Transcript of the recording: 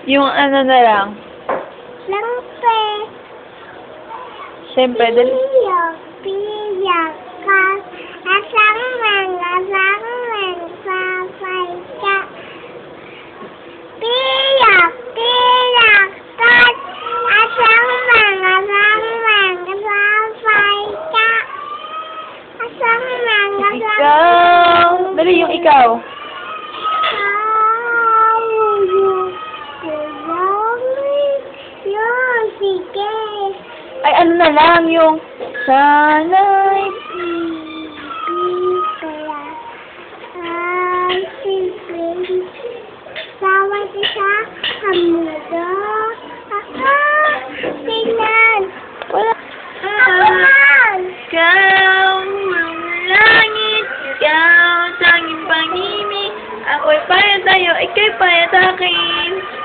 Yung ano na lang. Lampe. Siyempre, dali. Piyak ka. Asang papay ka. Piyak ka. Asang papay ka. Asang Ikaw. Dali yung ikaw. Sige. Ay, ano na lang yung sana'y Saway sa hamudo. Tingnan. wala. Ikaw ang langit, ikaw ang tanging pangimig. Ako'y payat sa'yo, ikaw'y payat akin.